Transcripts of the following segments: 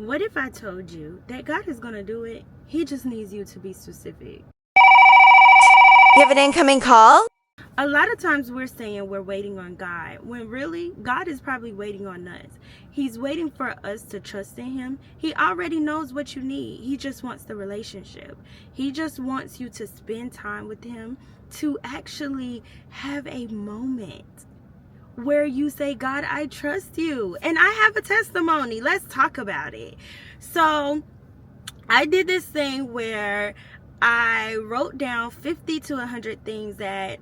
What if I told you that God is going to do it? He just needs you to be specific. You have an incoming call? A lot of times we're saying we're waiting on God, when really God is probably waiting on us. He's waiting for us to trust in Him. He already knows what you need. He just wants the relationship. He just wants you to spend time with Him, to actually have a moment where you say, God, I trust you. And I have a testimony. Let's talk about it. So I did this thing where I wrote down 50 to 100 things that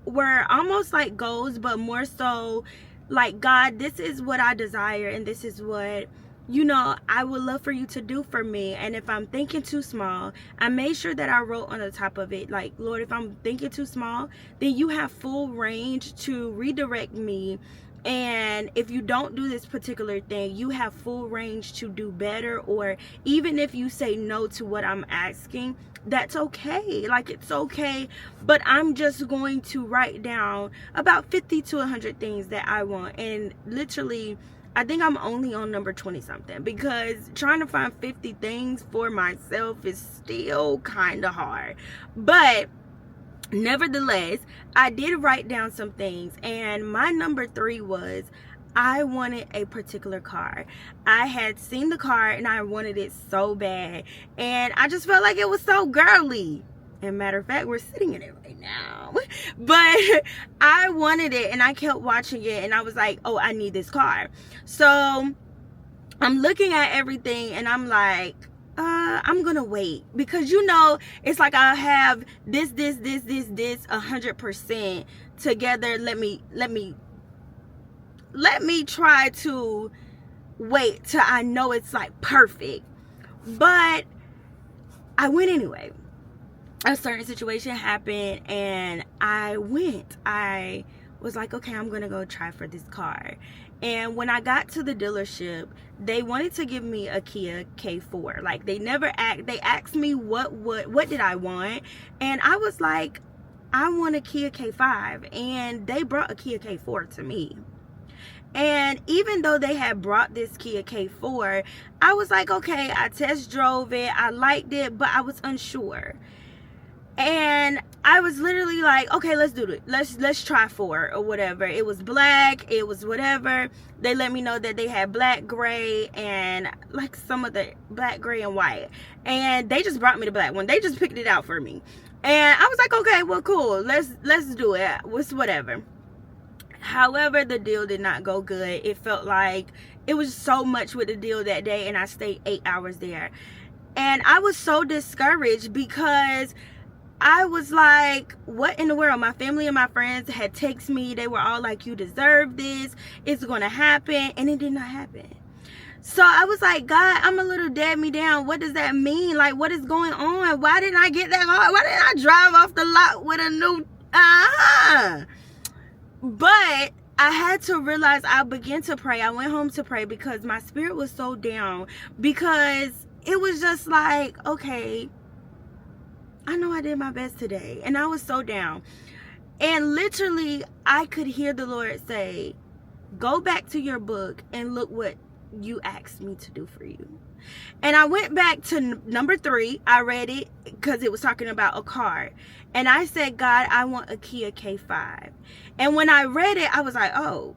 were almost like goals, but more so like, God, this is what I desire, and this is what, I would love for you to do for me. And if I'm thinking too small, I made sure that I wrote on the top of it, like, Lord, if I'm thinking too small, then you have full range to redirect me. And if you don't do this particular thing, you have full range to do better. Or even if you say no to what I'm asking, that's okay. Like, it's okay. But I'm just going to write down about 50 to 100 things that I want. And literally, I think I'm only on number 20 something, because trying to find 50 things for myself is still kind of hard. But nevertheless, I did write down some things, and my number 3 was I wanted a particular car. I had seen the car and I wanted it so bad, and I just felt like it was so girly. And matter of fact, we're sitting in it right now. But I wanted it, and I kept watching it, and I was like, oh, I need this car. So I'm looking at everything, and I'm like, I'm gonna wait, because it's like I have this 100% together. Let me try to wait till I know it's like perfect. But I went anyway. A certain situation happened, and I went. I was like, okay, I'm gonna go try for this car. And when I got to the dealership, they wanted to give me a Kia K4. Like, they asked me what did I want, and I was like, I want a Kia K5, and they brought a Kia K4 to me. And even though they had brought this Kia K4, I was like, okay, I test drove it, I liked it, but I was unsure. And I was literally like, okay, let's do it. Let's try 4 or whatever. It was black, it was whatever. They let me know that they had black, gray, and like some of the black, gray, and white. And they just brought me the black one. They just picked it out for me. And I was like, okay, well, cool. Let's do it. It's whatever. However, the deal did not go good. It felt like it was so much with the deal that day, and I stayed 8 hours there. And I was so discouraged, because I was like, what in the world? My family and my friends had texted me. They were all like, you deserve this. It's going to happen. And it did not happen. So I was like, God, I'm a little dead me down. What does that mean? Like, what is going on? Why didn't I get that car? Why didn't I drive off the lot with a new... But I had to realize, I began to pray. I went home to pray, because my spirit was so down. Because it was just like, okay, I know I did my best today. And I was so down. And literally, I could hear the Lord say, go back to your book and look what you asked me to do for you. And I went back to number 3. I read it, because it was talking about a car. And I said, God, I want a Kia K5. And when I read it, I was like, oh,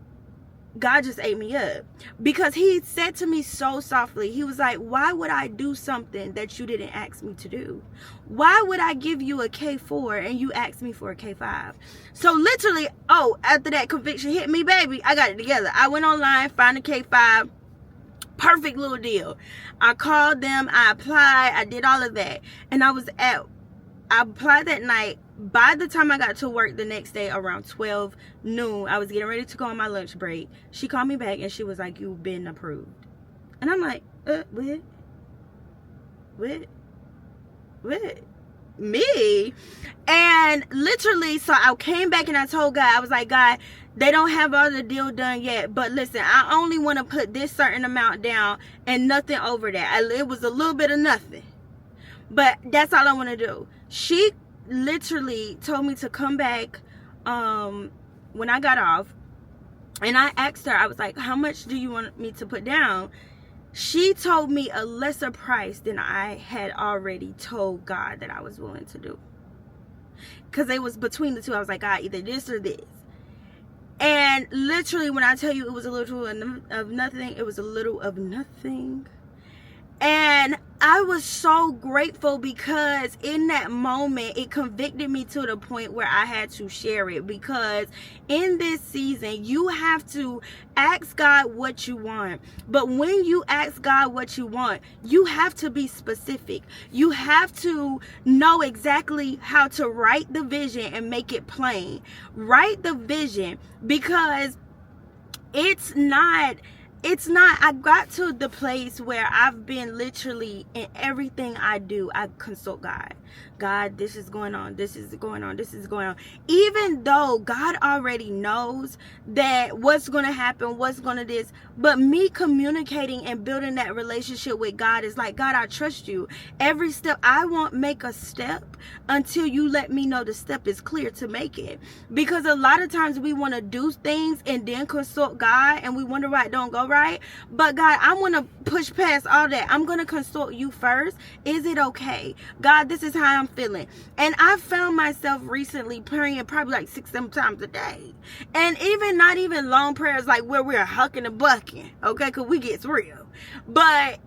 God just ate me up, because he said to me so softly, he was like, why would I do something that you didn't ask me to do? Why would I give you a K4 and you asked me for a K5? So literally, after that conviction hit me, baby, I got it together. I went online, found a K5, perfect little deal. I called them, I applied, I did all of that. And I applied that night. By the time I got to work the next day around 12 noon, I was getting ready to go on my lunch break. She called me back, and she was like, you've been approved. And I'm like, what? Me? And literally, so I came back and I told God, I was like, God, they don't have all the deal done yet, but listen, I only want to put this certain amount down and nothing over that. It was a little bit of nothing, but that's all I want to do. She literally told me to come back when I got off, and I asked her, I was like, how much do you want me to put down? she told me a lesser price than I had already told God that I was willing to do. Because it was between the two. I was like, God, either this or this. And literally, when I tell you it was a little of nothing, it was a little of nothing. And I was so grateful, because in that moment, it convicted me to the point where I had to share it. Because in this season, you have to ask God what you want. But when you ask God what you want, you have to be specific. You have to know exactly how to write the vision and make it plain. Write the vision, because it's not, I got to the place where I've been literally in everything I do, I consult God. God, this is going on, this is going on, this is going on. Even though God already knows that what's going to happen, what's going to this, but me communicating and building that relationship with God is like, God, I trust you. Every step, I won't make a step until you let me know the step is clear to make it. Because a lot of times we want to do things and then consult God, and we wonder why it don't go right. But God, I want to push past all that. I'm going to consult you first. Is it okay? God, this is how I'm feeling. And I found myself recently praying probably like 6-7 times a day. And even not even long prayers like where we're hucking and bucking, okay, because we get real. But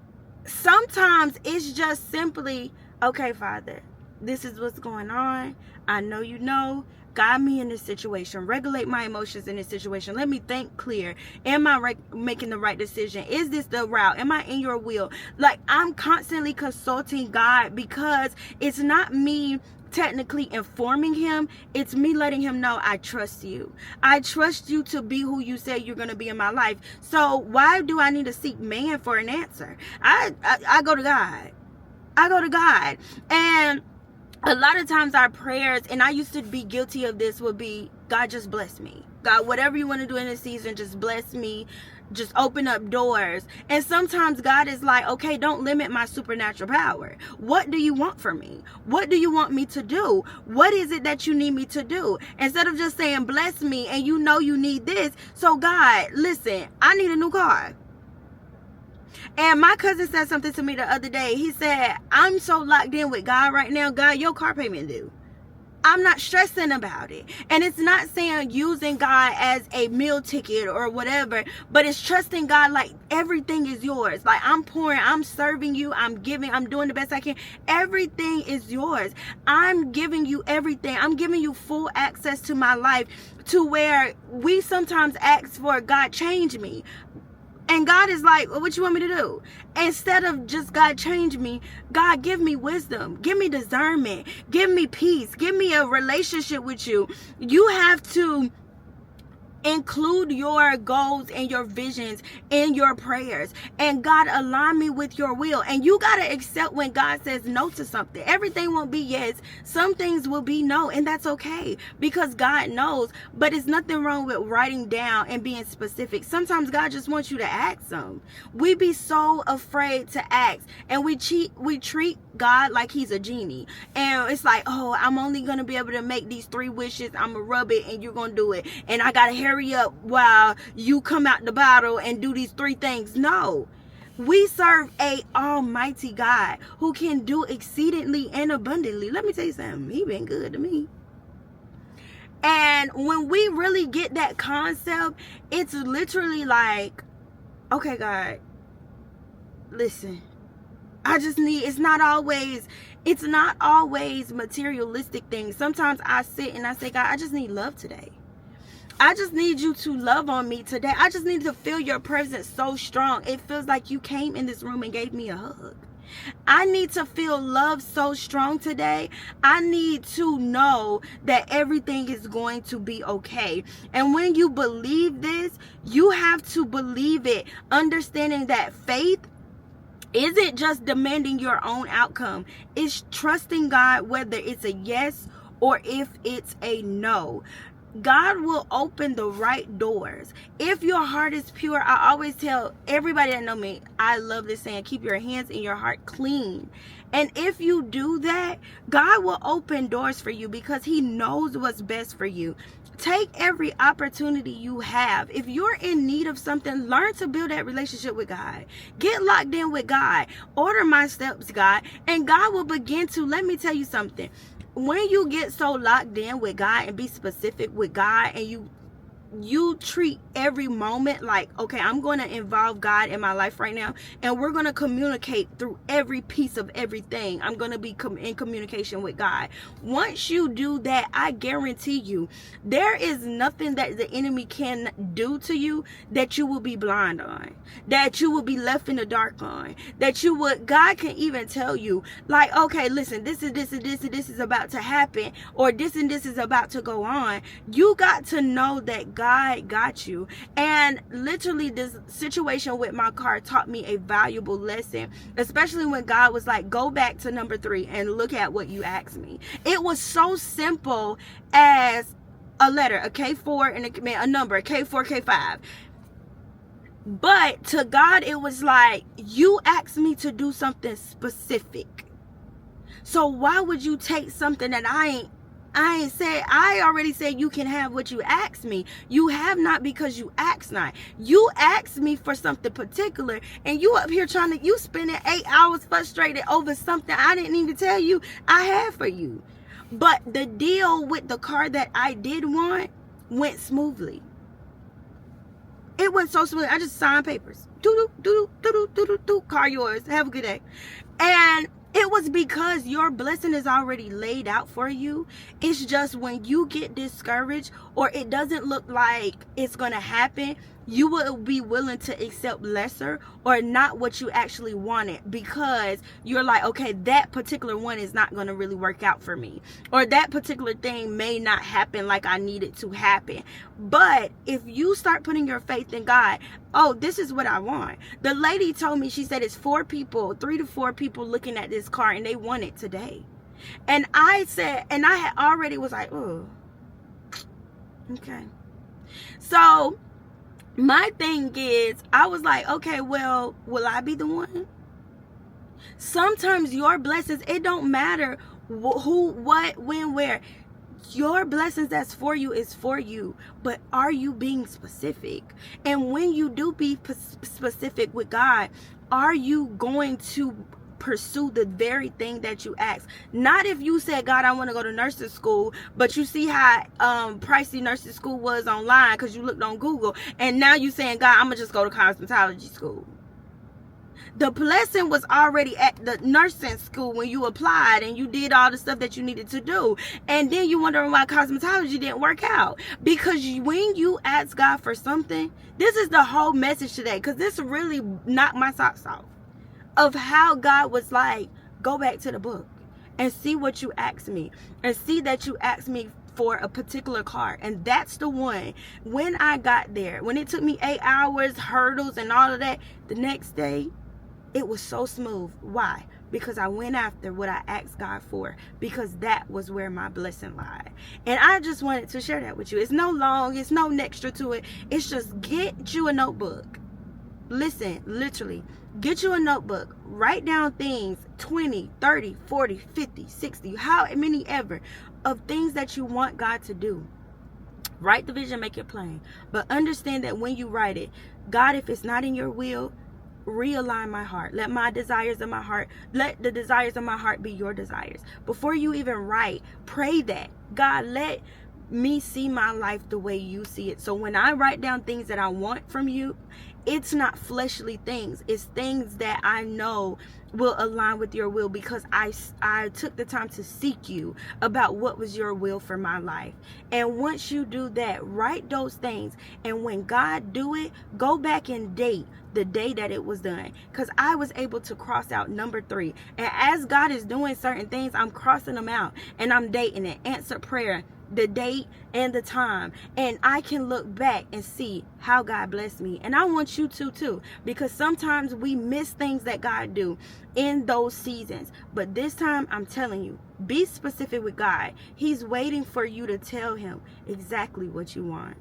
sometimes it's just simply, okay, Father, this is what's going on. I know you know. Guide me in this situation. Regulate my emotions in this situation. Let me think clear. Am I making the right decision? Is this the route? Am I in your will? Like, I'm constantly consulting God, because it's not me technically informing him. It's me letting him know I trust you. I trust you to be who you say you're going to be in my life. So why do I need to seek man for an answer? I go to God. I go to God. And a lot of times our prayers, and I used to be guilty of this, would be, God, just bless me. God, whatever you want to do in this season, just bless me. Just open up doors. And sometimes God is like, okay, don't limit my supernatural power. What do you want from me? What do you want me to do? What is it that you need me to do? Instead of just saying, bless me, and you know you need this. So God, listen, I need a new car. And my cousin said something to me the other day. He said, I'm so locked in with God right now. God, your car payment due. I'm not stressing about it. And it's not saying using God as a meal ticket or whatever, but it's trusting God like everything is yours. Like, I'm pouring, I'm serving you, I'm giving, I'm doing the best I can. Everything is yours. I'm giving you everything. I'm giving you full access to my life, to where we sometimes ask for, God, change me. And God is like, well, what you want me to do? Instead of just, God, change me, God, give me wisdom, give me discernment, give me peace, give me a relationship with you. You have to include your goals and your visions in your prayers. And God, align me with your will. And you got to accept when God says no to something. Everything won't be yes. Some things will be no. And that's okay, because God knows. But it's nothing wrong with writing down and being specific. Sometimes God just wants you to ask some. We be so afraid to ask. And we treat God like he's a genie. And it's like, oh, I'm only going to be able to make these 3 wishes. I'm going to rub it and you're going to do it. And I got to hurry up while you come out the bottle and do these 3 things. No. We serve a almighty God who can do exceedingly and abundantly. Let me tell you something. He been good to me. And when we really get that concept, it's literally like, okay, God, listen. I just need, it's not always materialistic things. Sometimes I sit and I say, God, I just need love today. I just need you to love on me today. I just need to feel your presence so strong. It feels like you came in this room and gave me a hug. I need to feel love so strong today. I need to know that everything is going to be okay. And when you believe this, you have to believe it, understanding that faith isn't just demanding your own outcome. It's trusting God whether it's a yes or if it's a no. God will open the right doors. If your heart is pure, I always tell everybody that know me, I love this saying, keep your hands and your heart clean. And if you do that, God will open doors for you, because he knows what's best for you. Take every opportunity you have. If you're in need of something, learn to build that relationship with God. Get locked in with God. Order my steps, God. And God will begin to, let me tell you something. When you get so locked in with God and be specific with God, and you treat every moment like, okay, I'm going to involve God in my life right now, and we're going to communicate through every piece of everything. I'm going to be in communication with God. Once you do that, I guarantee you, there is nothing that the enemy can do to you that you will be blind on, that you will be left in the dark on, that you would, God can even tell you, like, okay, listen, this is about to happen, or this and this is about to go on. You got to know that God got you. And literally, this situation with my car taught me a valuable lesson, especially when God was like, go back to number 3 and look at what you asked me. It was so simple as a letter, a K4 and a number, a K4, K5. But to God, it was like, you asked me to do something specific. So why would you take something that I ain't said? I already said you can have what you asked me. You have not because you asked not. You asked me for something particular, and you up here you spending 8 hours frustrated over something I didn't even tell you I had for you. But the deal with the car that I did want went smoothly. It went so smoothly. I just signed papers. Car yours. Have a good day. And it was because your blessing is already laid out for you. It's just when you get discouraged or it doesn't look like it's going to happen, you will be willing to accept lesser or not what you actually wanted, because you're like, okay, that particular one is not going to really work out for me, or that particular thing may not happen like I need it to happen. But if you start putting your faith in God, oh, this is what I want. The lady told me, she said it's 3 to 4 people looking at this car and they want it today. And I said, and I had already was like, oh, okay. So my thing is, I was like, okay, well, will I be the one? Sometimes your blessings, it don't matter who, what, when, where. Your blessings that's for you is for you, but are you being specific? And when you do be specific with God, are you going to pursue the very thing that you ask? Not if you said, God, I want to go to nursing school, but you see how pricey nursing school was online because you looked on Google, and now you saying, God, I'm gonna just go to cosmetology school. The blessing was already at the nursing school when you applied and you did all the stuff that you needed to do. And then you wondering why cosmetology didn't work out. Because when you ask God for something, this is the whole message today, because this really knocked my socks off, of how God was like, go back to the book and see what you asked me, and see that you asked me for a particular car, and that's the one. When I got there, when it took me 8 hours, hurdles and all of that, the next day it was so smooth. Why? Because I went after what I asked God for, because that was where my blessing lied. And I just wanted to share that with you. It's no extra to it. It's just, get you a notebook. Listen, literally, get you a notebook. Write down things, 20, 30, 40, 50, 60, how many ever, of things that you want God to do. Write the vision, make it plain. But understand that when you write it, God, if it's not in your will, realign my heart. Let the desires of my heart be your desires. Before you even write, pray that, God, let me see my life the way you see it. So when I write down things that I want from you, it's not fleshly things. It's things that I know will align with your will, because I took the time to seek you about what was your will for my life. And once you do that, write those things, and when God do it, go back and date the day that it was done, because I was able to cross out number 3. And as God is doing certain things, I'm crossing them out and I'm dating it. Answer prayer, the date and the time, and I can look back and see how God blessed me. And I want you to too, because sometimes we miss things that God do in those seasons. But this time, I'm telling you, be specific with God. He's waiting for you to tell him exactly what you want.